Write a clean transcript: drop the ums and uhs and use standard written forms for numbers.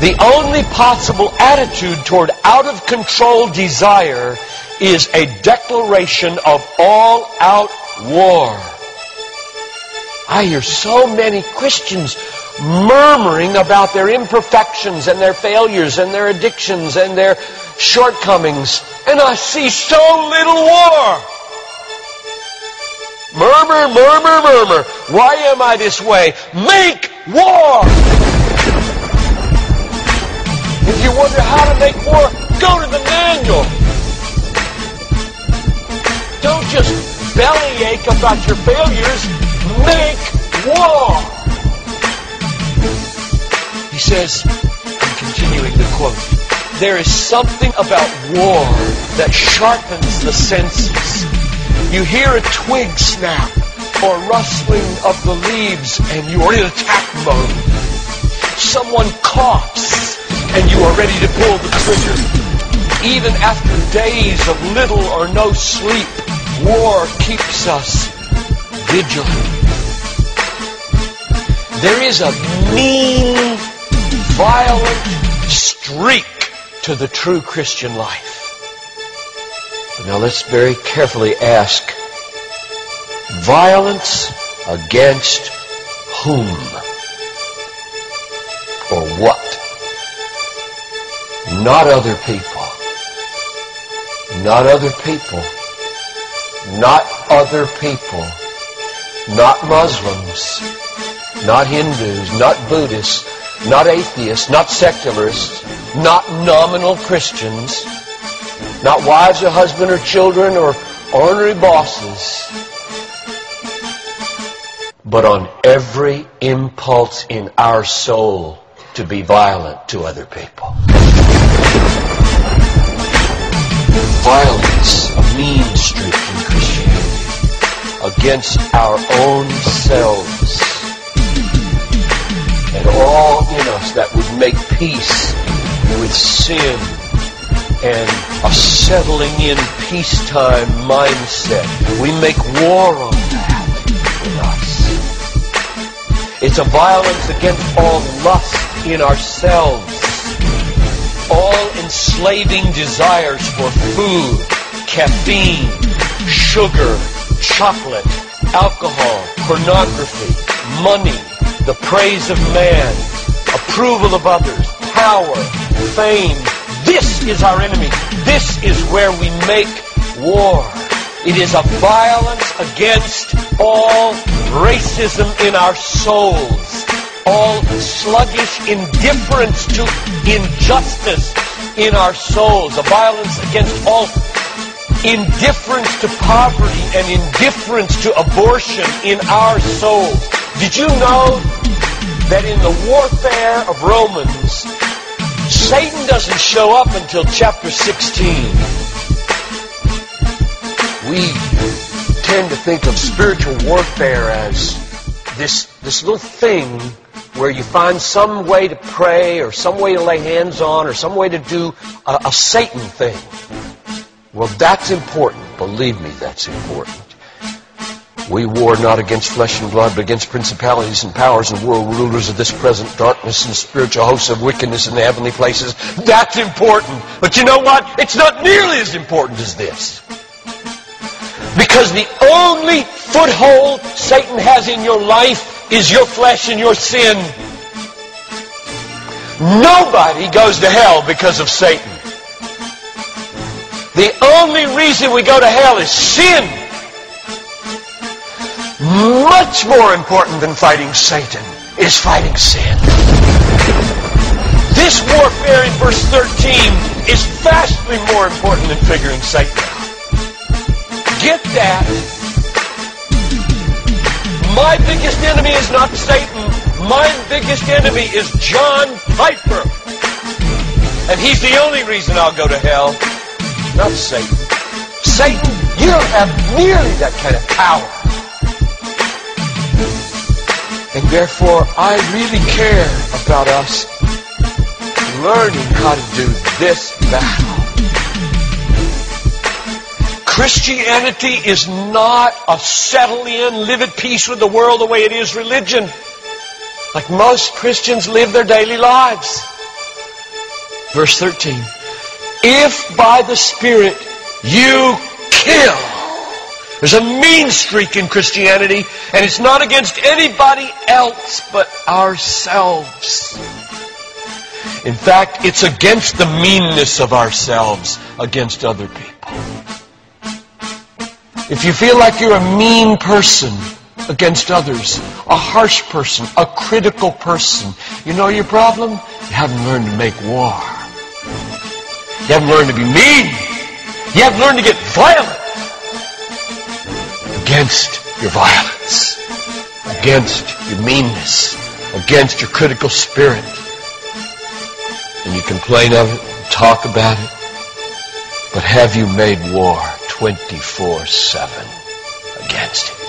The only possible attitude toward out-of-control desire is a declaration of all-out war. I hear so many Christians murmuring about their imperfections and their failures and their addictions and their shortcomings, and I see so little war. Murmur, murmur, murmur. Why am I this way? Make war! If you wonder how to make war, go to the manual. Don't just bellyache about your failures. Make war! He says, I'm continuing the quote, there is something about war that sharpens the senses. You hear a twig snap or rustling of the leaves and you are in attack mode. Someone coughs and you are ready to pull the trigger. Even after days of little or no sleep, war keeps us vigilant. There is a mean, violent streak to the true Christian life. But now let's very carefully ask, violence against whom? Or what? Not other people. Not other people. Not other people. Not Muslims. Not Hindus. Not Buddhists. Not atheists. Not secularists. Not nominal Christians. Not wives or husband or children or ornery bosses. But on every impulse in our soul to be violent to other people. Violence, a mean streak in Christianity, against our own selves. And all in us that would make peace with sin and a settling in peacetime mindset. We make war on that in us. It's a violence against all lust in ourselves, all enslaving desires for food, caffeine, sugar, chocolate, alcohol, pornography, money, the praise of man, approval of others, power, fame. This is our enemy. This is where we make war. It is a violence against all racism in our souls, all sluggish indifference to injustice in our souls, a violence against all indifference to poverty and indifference to abortion in our souls. Did you know that in the warfare of Romans, Satan doesn't show up until chapter 16. We tend to think of spiritual warfare as this little thing where you find some way to pray or some way to lay hands on or some way to do a Satan thing. Well, that's important. Believe me, that's important. We war not against flesh and blood, but against principalities and powers and world rulers of this present darkness and spiritual hosts of wickedness in the heavenly places. That's important. But you know what? It's not nearly as important as this. Because the only foothold Satan has in your life is your flesh and your sin. Nobody goes to hell because of Satan. The only reason we go to hell is sin. Much more important than fighting Satan is fighting sin. This warfare in verse 13 is vastly more important than figuring Satan out. Get that. My biggest enemy is not Satan. My biggest enemy is John Piper. And he's the only reason I'll go to hell, not Satan. Satan, you don't have nearly that kind of power. And therefore, I really care about us learning how to do this battle. Christianity is not a settle in, live at peace with the world the way it is religion. Like most Christians live their daily lives. Verse 13. If by the Spirit you kill. There's a mean streak in Christianity, and it's not against anybody else but ourselves. In fact, it's against the meanness of ourselves against other people. If you feel like you're a mean person against others, a harsh person, a critical person, you know your problem? You haven't learned to make war. You haven't learned to be mean. You haven't learned to get violent against your violence, against your meanness, against your critical spirit. And you complain of it, talk about it, but have you made war 24/7 against it?